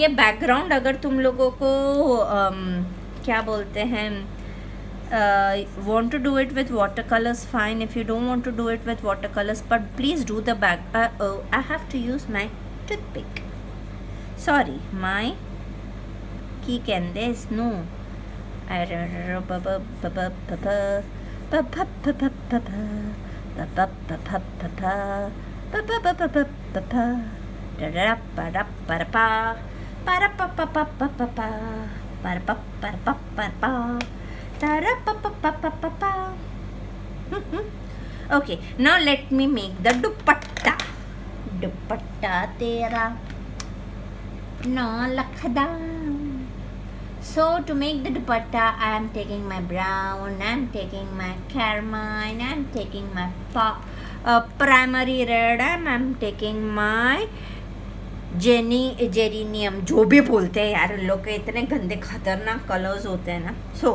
ये बैकग्राउंड अगर तुम लोगों को क्या बोलते हैं, want to do it with watercolors, fine. If you don't want to do it with watercolors, but please do the back. Oh, I have to use my toothpick. Sorry, my key can this no. Okay, now let me make the dupatta. Dupatta tera no lakhda. So to make the dupatta, I am taking my brown, I am taking my carmine, I am taking my primary red, I am taking my geranium, जो भी बोलते हैं यार, उन लोग के इतने गंदे खतरनाक कलर्स होते हैं ना। सो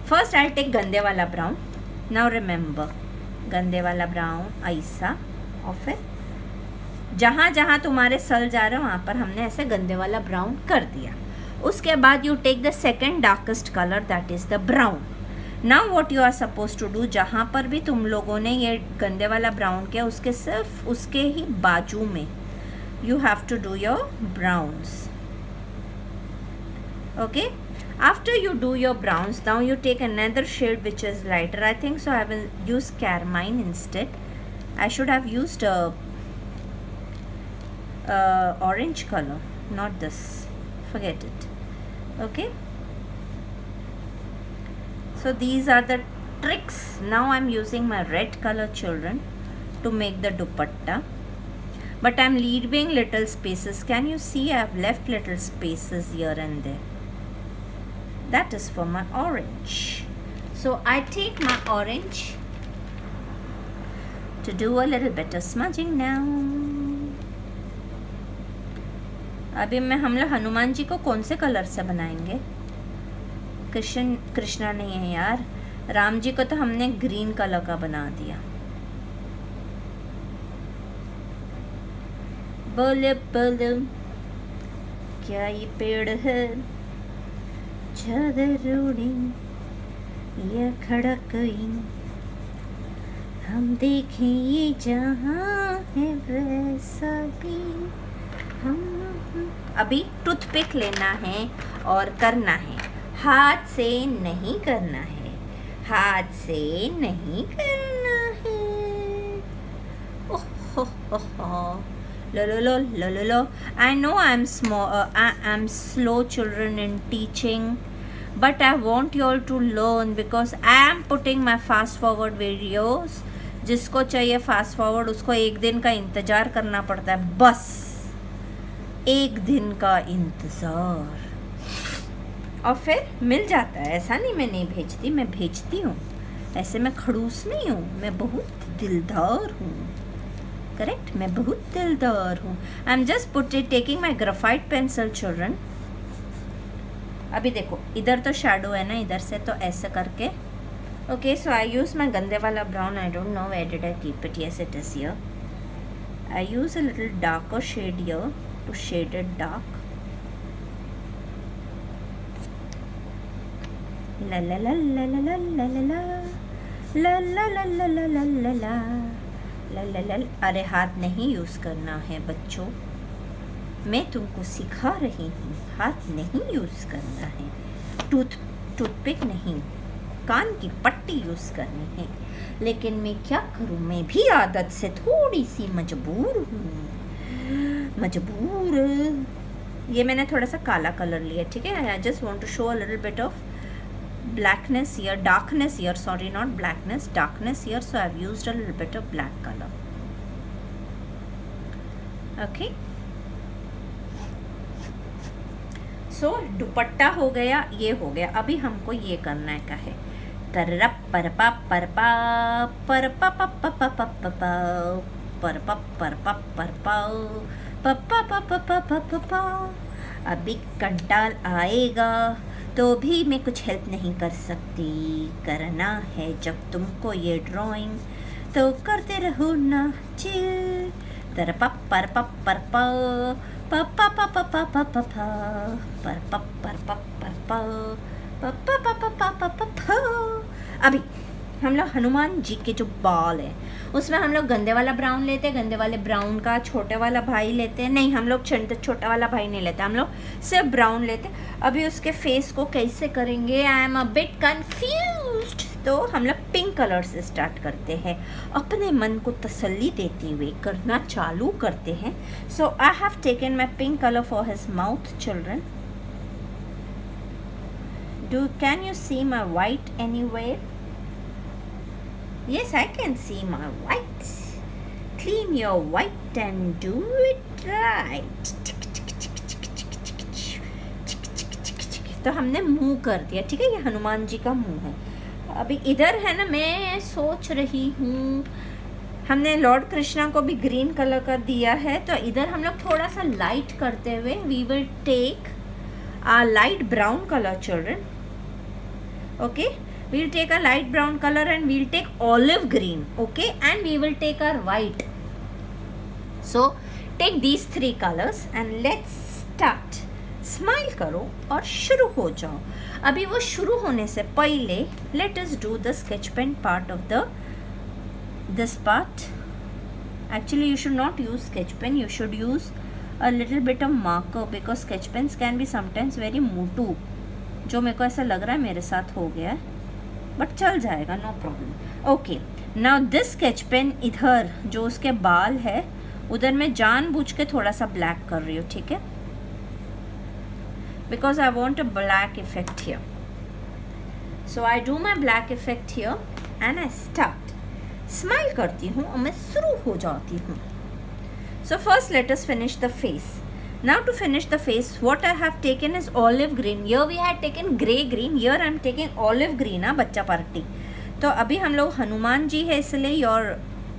फर्स्ट आई टेक गंदे वाला ब्राउन। नाउ रिमेंबर, गंदे वाला ब्राउन ऐसा, और फिर जहाँ जहाँ तुम्हारे सल जा रहे हो वहाँ पर हमने ऐसे गंदे वाला ब्राउन कर दिया। उसके बाद you take the second darkest colour, that is the brown. Now what you are suppose to do, जहाँ पर भी तुम लोगों ने ये गंदे वाला ब्राउन किया, उसके सिर्फ उसके ही बाजू में you have to do your browns. Okay, after you do your browns, now you take another shade which is lighter. I think so I will use carmine instead. I should have used orange color, not this, forget it. Okay, so these are the tricks. Now I'm using my red color, children, to make the dupatta. But I'm leaving little spaces. Can you see I have left little spaces here and there? That is for my orange. So I take my orange to do a little bit of smudging now. अभी हम लोग हनुमान जी को कौन से कलर से बनाएंगे? कृष्णा नहीं है यार, राम जी को तो हमने ग्रीन कलर का बना दिया. बोले बोलो क्या ये पेड़ है, चादर ओढ़ी या खड़ा कोई, हम देखें ये जहाँ है वैसा ही हम. अभी टूथपिक लेना है और करना है, हाथ से नहीं करना है, हाथ से नहीं करना है. ओह हो हो. Lo. I know I'm small. I'm slow, children, in teaching, but I want you all to learn because I am putting my fast forward videos. जिसको चाहिए फास्ट फॉरवर्ड उसको एक दिन का इंतज़ार करना पड़ता है, बस एक दिन का इंतज़ार, और फिर मिल जाता है. ऐसा नहीं मैं नहीं भेजती, मैं भेजती हूँ. ऐसे मैं खड़ूस नहीं हूँ, मैं बहुत दिलदार हूँ. करेक्ट, मैं बहुत दिलदार हूँ. आई am just taking my graphite pencil children. अभी देखो इधर तो शेडो है ना, इधर से तो ऐसे करके. Okay, so I use my गंदे वाला brown. I don't know where did I keep it. Yes it is here. I use a little darker shade here to shade it dark. ला ला ला ला ला ला ला ला ला ला ला ला ला ला ला ला ला. अरे हाथ नहीं यूज़ करना है बच्चों, मैं तुमको सिखा रही हूँ. हाथ नहीं यूज़ करना है, टूथपिक नहीं, कान की पट्टी यूज़ करनी है. लेकिन मैं क्या करूँ, मैं भी आदत से थोड़ी सी मजबूर हूँ. मजबूर. ये मैंने थोड़ा सा काला कलर लिया, ठीक है. I just want to show a little bit of blackness here, darkness here, sorry, not blackness, darkness here, so I've used a little bit of black color. Okay, so दुपट्टा हो गया, ये हो गया. अभी हमको ये करना का है, तरप परपा परपा परपा पपा पपा पपा परपा परपा परपा पपा पपा पपा. अभी कंटाल आएगा तो भी मैं कुछ हेल्प नहीं कर सकती. करना है जब तुमको ये ड्राइंग तो करते रहो ना चिल. तरपा परपा परपा पपा पपा पपा पपा परपा परपा परपा पपा पपा पपा पपा. अभी हम लोग हनुमान जी के जो बाल हैं उसमें हम लोग गंदे वाला ब्राउन लेते हैं. गंदे वाले ब्राउन का छोटे वाला भाई लेते हैं. नहीं, हम लोग छोटा वाला भाई नहीं लेते, हम लोग सिर्फ ब्राउन लेते हैं. अभी उसके फेस को कैसे करेंगे, I am a bit confused. तो हम लोग पिंक कलर से स्टार्ट करते हैं. अपने मन को तसल्ली देते हुए करना चालू करते हैं. So I have taken my pink colour for his mouth children. Can you see my white anywhere? Yes, I can see my white. Clean your white and do it right. तो हमने मुंह कर दिया, ठीक है. ये हनुमान जी का मुंह है. अभी इधर है ना, मैं सोच रही हूँ, हमने लॉर्ड कृष्णा को भी ग्रीन कलर का दिया है, तो इधर हम लोग थोड़ा सा लाइट करते हुए we will take a light brown colour children. Okay, we'll take a light brown color and we'll take olive green, okay, and we will take our white. So take these three colors and let's start. Smile करो और शुरू हो जाओ. अभी वो शुरू होने से पहले let us do the sketch pen part of this part. Actually you should not use sketch pen, you should use a little bit of marker because sketch pens can be sometimes very motu. जो मेरे को ऐसा लग रहा है मेरे साथ हो गया है, बट चल जाएगा, no problem. Okay, now this sketch pen इधर जो उसके बाल है उधर मैं जानबूझ के थोड़ा सा ब्लैक कर रही हूँ, ठीक है, because I want a black effect here. So I do my black effect here and I start. Smile करती हूँ और मैं शुरू हो जाती हूँ. So first let us finish the face. Now to finish the face, what I have taken is olive green. Here we had taken grey green. Here I am taking olive green. बच्चा पार्टी. तो अभी हम लोग हनुमान जी है इसलिए your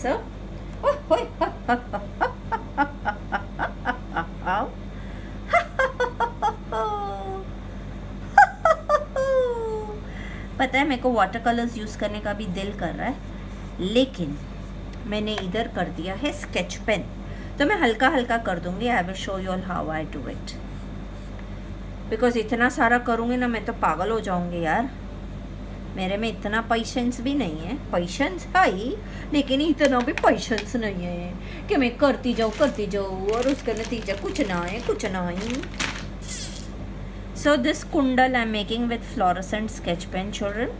So, पता है मेरे को वाटर कलर्स यूज़ करने का भी दिल कर रहा है, लेकिन मैंने इधर कर दिया है स्केच पेन, तो मैं हल्का हल्का कर दूंगी. I will show you all how I do it, because इतना सारा करूँगी ना मैं तो पागल हो जाऊँगी यार. मेरे में इतना पेशेंस भी नहीं है. पेशेंस है ही, लेकिन इतना भी पेशेंस नहीं है कि मैं करती जाऊँ और उसका नतीजा कुछ ना आए, कुछ ना आए. So this kundal I am making with fluorescent sketch pen, children.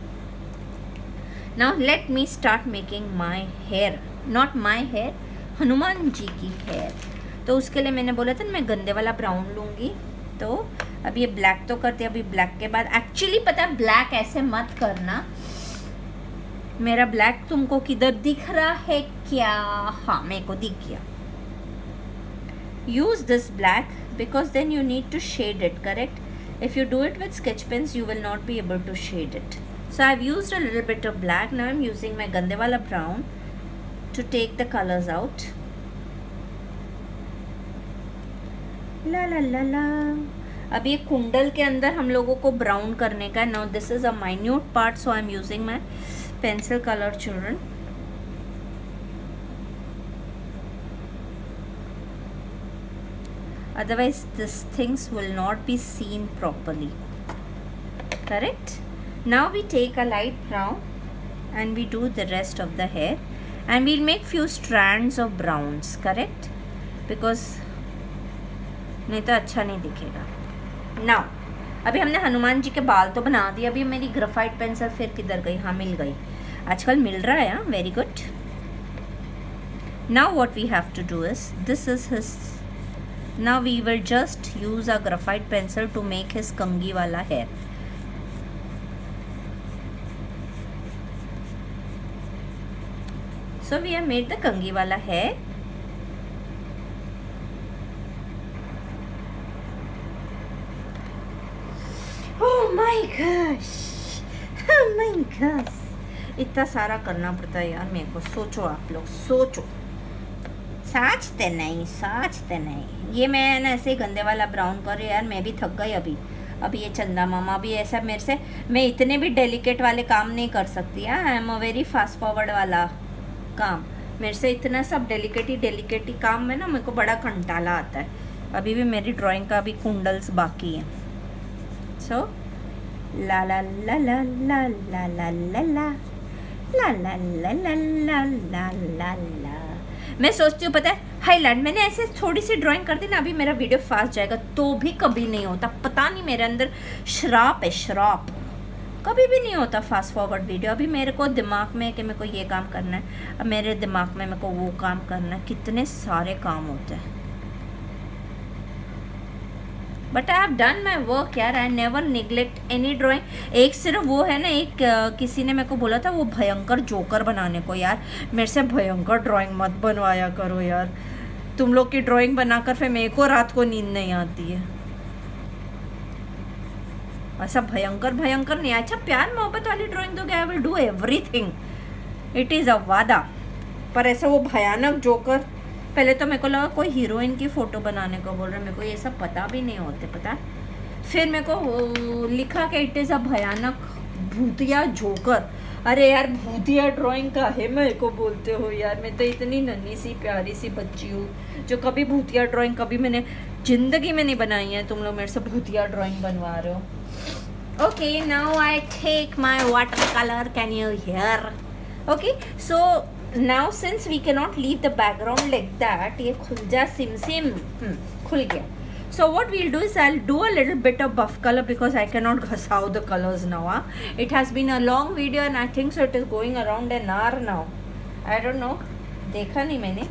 Now let me start making my hair. Not my hair, Hanuman ji की hair. तो उसके लिए मैंने बोला था ना मैं गंदे वाला ब्राउन लूँगी. तो अब ये ब्लैक तो करते, अभी ब्लैक के बाद एक्चुअली पता है ब्लैक ऐसे मत करना. मेरा ब्लैक तुमको किधर दिख रहा है क्या? हाँ मेरे को दिख गया. Use this black because then you need to shade it, correct? If you do it with sketch pens, you will not be able to shade it. So I've used a little bit of black. Now I'm using my gande wala brown to take the colors out. La la la la. अब ये कुंडल के अंदर हम लोगों को ब्राउन करने का. Now this is a minute part, so I'm using my pencil color, children. Otherwise these things will not be seen properly, correct? Now we take a light brown and we do the rest of the hair, and we'll make few strands of browns, correct? Because नहीं तो अच्छा नहीं दिखेगा. Now अभी हमने हनुमान जी के बाल तो बना दिए. अभी मेरी ग्रेफाइट पेंसिल फिर किधर गई? हाँ मिल गई. आजकल मिल रहा है. हाँ very good. Now what we have to do is, this is his. Now we will just use a graphite pencil to make his कंगी वाला hair. So we have made the कंगी वाला hair. Oh my gosh, oh my gosh, इतना सारा करना पड़ता है यार मेरे को. सोचो आप लोग, सोचो. सोचते नहीं. ये मैं ना ऐसे ही गंदे वाला ब्राउन कर रही यार. मैं भी थक गई अभी ये चंदा मामा भी ऐसा मेरे से, मैं इतने भी डेलिकेट वाले काम नहीं कर सकती. I am a very fast forward वाला काम. मेरे से इतना सब डेलिकेटी काम में ना मेरे को बड़ा कंटाला आता है. अभी भी मेरी ड्राइंग का अभी कुंडल्स बाकी है. सो ला ला ला ला ला ला ला ला ला ला ला ला ला ला ला ला. मैं सोचती हूँ पता है हाईलाइट मैंने ऐसे थोड़ी सी ड्राइंग कर दी ना, अभी मेरा वीडियो फास्ट जाएगा. तो भी कभी नहीं होता. पता नहीं मेरे अंदर श्राप है, श्राप. कभी भी नहीं होता फास्ट फॉरवर्ड वीडियो. अभी मेरे को दिमाग में कि मेरे को ये काम करना है, अब मेरे दिमाग में मेरे को वो काम करना है. कितने सारे काम होते हैं. But I have done my work यार. I never neglect any drawing. एक सिर्फ वो है ना, एक किसी ने मेरे को बोला था वो भयंकर जोकर बनाने को. यार मेरे से भयंकर ड्राइंग मत बनवाया करो यार. तुम लोग की ड्राइंग बनाकर फिर मेरे को रात को नींद नहीं आती है. ऐसा भयंकर नहीं. अच्छा प्यार मोहब्बत वाली ड्राइंग दोगे, I will do everything. It is a वादा. पर ऐसा वो भयानक जोकर, पहले तो मेरे को लगा कोई हीरोइन की फ़ोटो बनाने को बोल रहा है. मेरे को ये सब पता भी नहीं होते, पता. फिर मेरे को लिखा कि इट इज़ अ भयानक भूतिया जोकर. अरे यार भूतिया ड्राइंग का है मेरे को बोलते हो यार. मैं तो इतनी नन्ही सी प्यारी सी बच्ची हूँ जो कभी भूतिया ड्राइंग कभी मैंने ज़िंदगी में नहीं बनाई है. तुम लोग मेरे से भूतिया ड्राइंग बनवा रहे हो. Okay now I take my water colour. Can you hear? Okay so now since we cannot leave the background like that, ये खुल जा सिम खुल गया. So what we'll do is I'll do a little bit of buff color because I cannot ghasaw the colors now. It has been a long video and I think so it is going around an hour now. I don't know, देखा नहीं मैंने.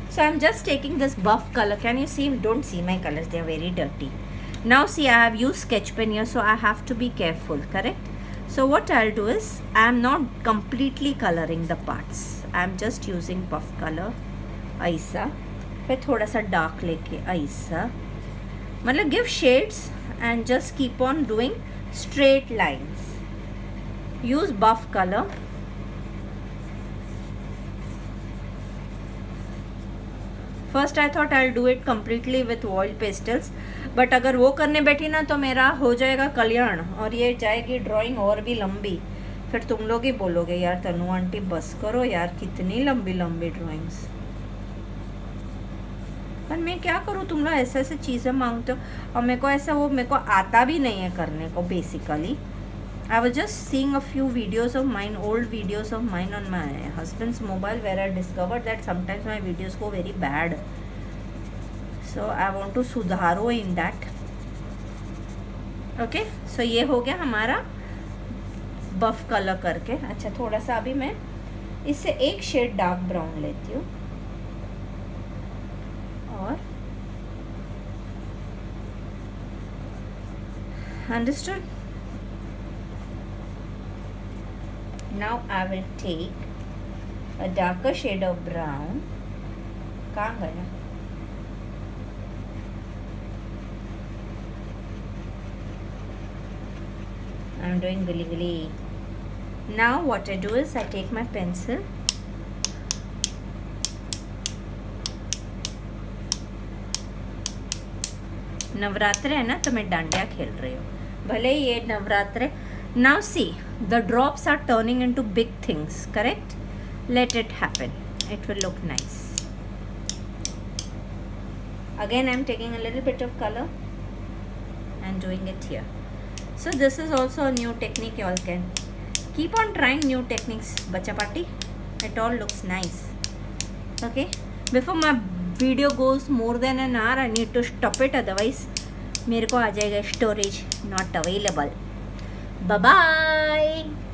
So I'm just taking this buff color. Can you see? Don't see my colors, they are very dirty. Now see I have used sketch pen here, so I have to be careful, correct? So what I'll do is I am not completely coloring the parts. I am just using buff color ऐसा. फिर थोड़ा सा डार्क लेके ऐसा, मतलब give shades and just keep on doing straight lines. Use buff color. First I thought I do it completely with oil pastels, but अगर वो करने बैठी ना तो मेरा हो जाएगा कल्याण और ये जाएगी ड्राइंग और भी लंबी। फिर तुम लोग ही बोलोगे यार तनु आंटी बस करो यार, कितनी लंबी लंबी ड्राइंग्स। पर मैं क्या करूँ, तुम लोग ऐसे ऐसे चीज़ें मांगते हो और मेरे को ऐसा वो मेरे को आता भी नहीं है करने को basically. I was just seeing a few videos of mine, old videos of mine on my husband's mobile, where I discovered that sometimes my videos go very bad. So I want to सुधारो in that. Okay, so ये हो गया हमारा बफ कलर करके। अच्छा थोड़ा सा अभी मैं इससे एक शेड डार्क ब्राउन लेती हूँ और understood. Now I will take a darker shade of brown. कहाँ गया? I'm doing gully gully. Now what I do is I take my pencil. Navratra है ना तो मैं डांडिया खेल रही हूँ, भले ही ये Navratra. Now see, the drops are turning into big things, correct? Let it happen. It will look nice. Again, I'm taking a little bit of color and doing it here. So this is also a new technique. You all can keep on trying new techniques, bacha party. It all looks nice. Okay. Before my video goes more than an hour, I need to stop it. Otherwise, मेरे को आ जाएगा storage not available. Bye bye.